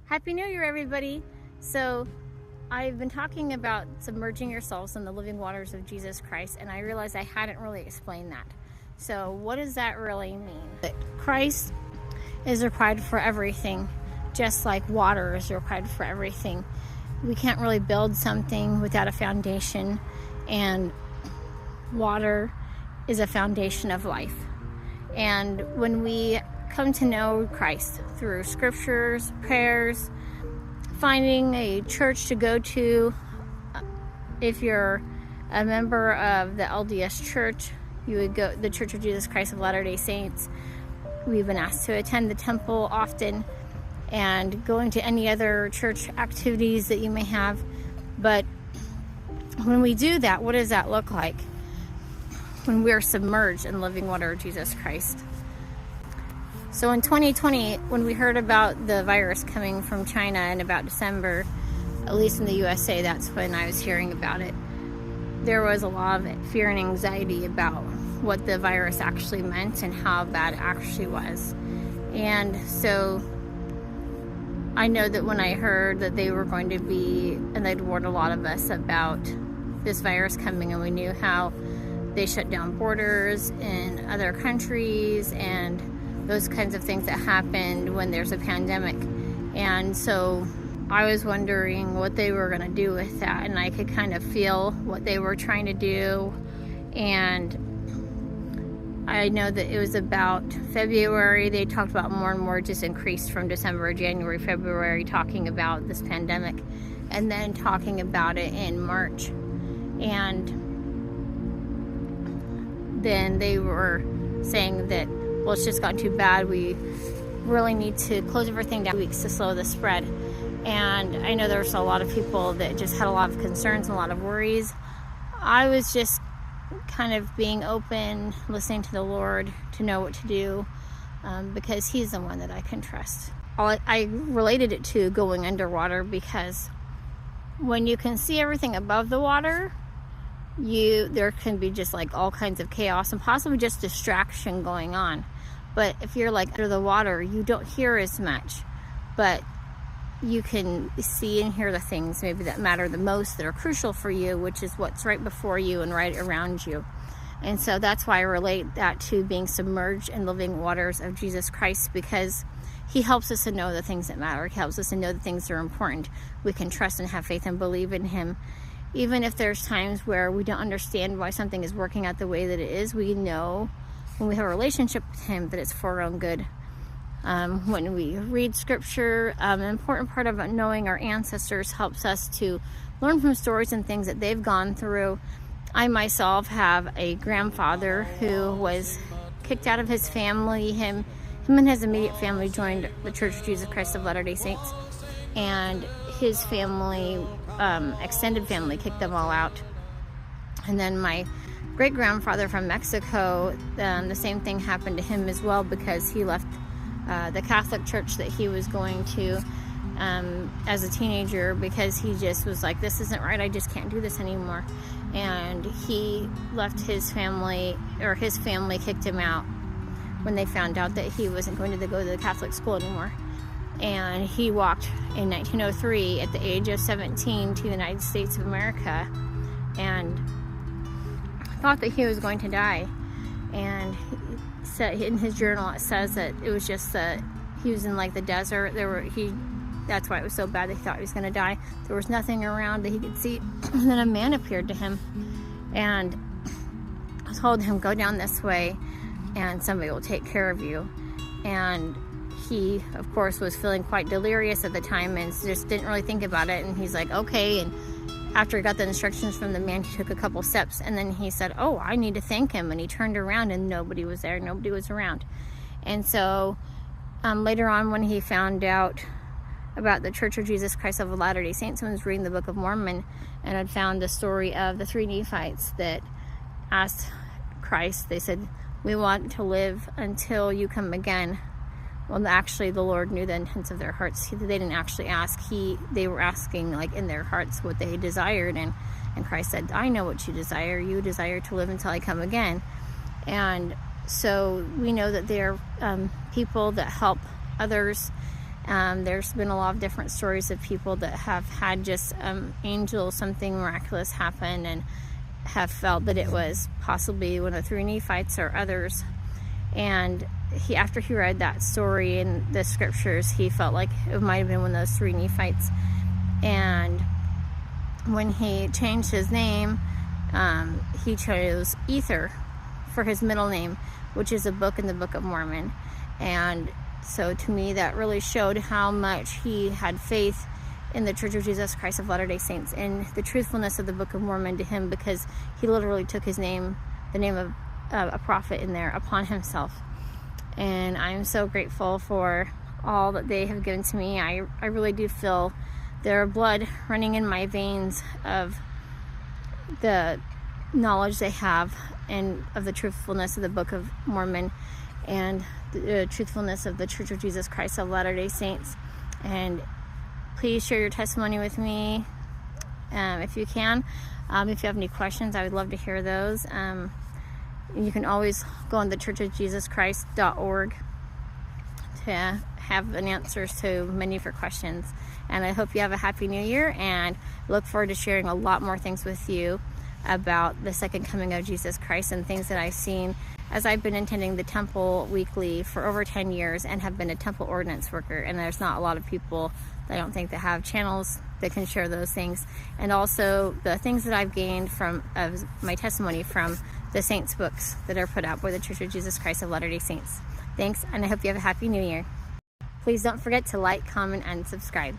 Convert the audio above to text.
Happy New Year, everybody. So I've been talking about submerging yourselves in the living waters of Jesus Christ, and I realized I hadn't really explained that. So what does that really mean? That Christ is required for everything, just like water is required for everything. We can't really build something without a foundation, and water is a foundation of life. And when we come to know Christ through scriptures, prayers, finding a church to go to. If you're a member of the LDS Church, you would go the Church of Jesus Christ of Latter-day Saints. We've been asked to attend the temple often and going to any other church activities that you may have. But when we do that, what does that look like? When we're submerged in living water of Jesus Christ. So in 2020, when we heard about the virus coming from China in about December, at least in the USA, that's when I was hearing about it. There was a lot of fear and anxiety about what the virus actually meant and how bad it actually was. And so I know that when I heard that they were going to be, and they'd warned a lot of us about this virus coming, and we knew how they shut down borders in other countries and those kinds of things that happened when there's a pandemic. And so I was wondering what they were going to do with that, and I could kind of feel what they were trying to do. And I know that it was about February, they talked about more and more, just increased from December, January, February, talking about this pandemic, and then talking about it in March. And then they were saying that, well, it's just gotten too bad. We really need to close everything down weeks to slow the spread. And I know there's a lot of people that just had a lot of concerns and a lot of worries. I was just kind of being open, listening to the Lord to know what to do, because He's the one that I can trust. I related it to going underwater, because when you can see everything above the water, there can be just like all kinds of chaos and possibly just distraction going on. But if you're like under the water, you don't hear as much, but you can see and hear the things maybe that matter the most, that are crucial for you, which is what's right before you and right around you. And so that's why I relate that to being submerged in living waters of Jesus Christ, because He helps us to know the things that matter. He helps us to know the things that are important. We can trust and have faith and believe in Him. Even if there's times where we don't understand why something is working out the way that it is, we know when we have a relationship with Him that it's for our own good. When we read scripture, an important part of knowing our ancestors helps us to learn from stories and things that they've gone through. I myself have a grandfather who was kicked out of his family. Him and his immediate family joined the Church of Jesus Christ of Latter-day Saints, and his family, extended family, kicked them all out. And then my great-grandfather from Mexico, the same thing happened to him as well, because he left the Catholic church that he was going to as a teenager, because he just was like, this isn't right, I just can't do this anymore. And he left his family, or his family kicked him out when they found out that he wasn't going to go to the Catholic school anymore. And he walked in 1903 at the age of 17 to the United States of America, and thought that he was going to die. And he said in his journal, it says that it was just that he was in like the desert. That's why it was so bad that he thought he was going to die. There was nothing around that he could see. And then a man appeared to him and told him, go down this way and somebody will take care of you. And he, of course, was feeling quite delirious at the time and just didn't really think about it. And he's like, okay. And after he got the instructions from the man, he took a couple steps, and then he said, oh, I need to thank him. And he turned around and nobody was there. Nobody was around. And so later on, when he found out about the Church of Jesus Christ of Latter-day Saints, when he was reading the Book of Mormon, and had found the story of the three Nephites that asked Christ, they said, we want to live until you come again. Well, actually, the Lord knew the intents of their hearts. They didn't actually ask. They were asking, like, in their hearts what they desired. And Christ said, I know what you desire. You desire to live until I come again. And so we know that they're people that help others There's been a lot of different stories of people that have had just angel, something miraculous happen, and have felt that it was possibly one of the 3 Nephites or others. And after he read that story in the scriptures, he felt like it might have been one of those 3 Nephites. And when he changed his name, he chose Ether for his middle name, which is a book in the Book of Mormon. And so to me, that really showed how much he had faith in the Church of Jesus Christ of Latter-day Saints and the truthfulness of the Book of Mormon to him, because he literally took his name, the name of a prophet in there, upon himself. And I'm so grateful for all that they have given to me. I really do feel their blood running in my veins of the knowledge they have and of the truthfulness of the Book of Mormon and the truthfulness of the Church of Jesus Christ of Latter-day Saints. And please share your testimony with me if you can. If you have any questions, I would love to hear those. You can always go on the churchofjesuschrist.org to have an answers to many of your questions. And I hope you have a happy new year, and look forward to sharing a lot more things with you about the second coming of Jesus Christ and things that I've seen as I've been attending the temple weekly for over 10 years and have been a temple ordinance worker. And there's not a lot of people, I don't think, that have channels that can share those things. And also the things that I've gained from my testimony from the saints' books that are put out by the Church of Jesus Christ of Latter-day Saints. Thanks, and I hope you have a happy new year. Please don't forget to like, comment, and subscribe.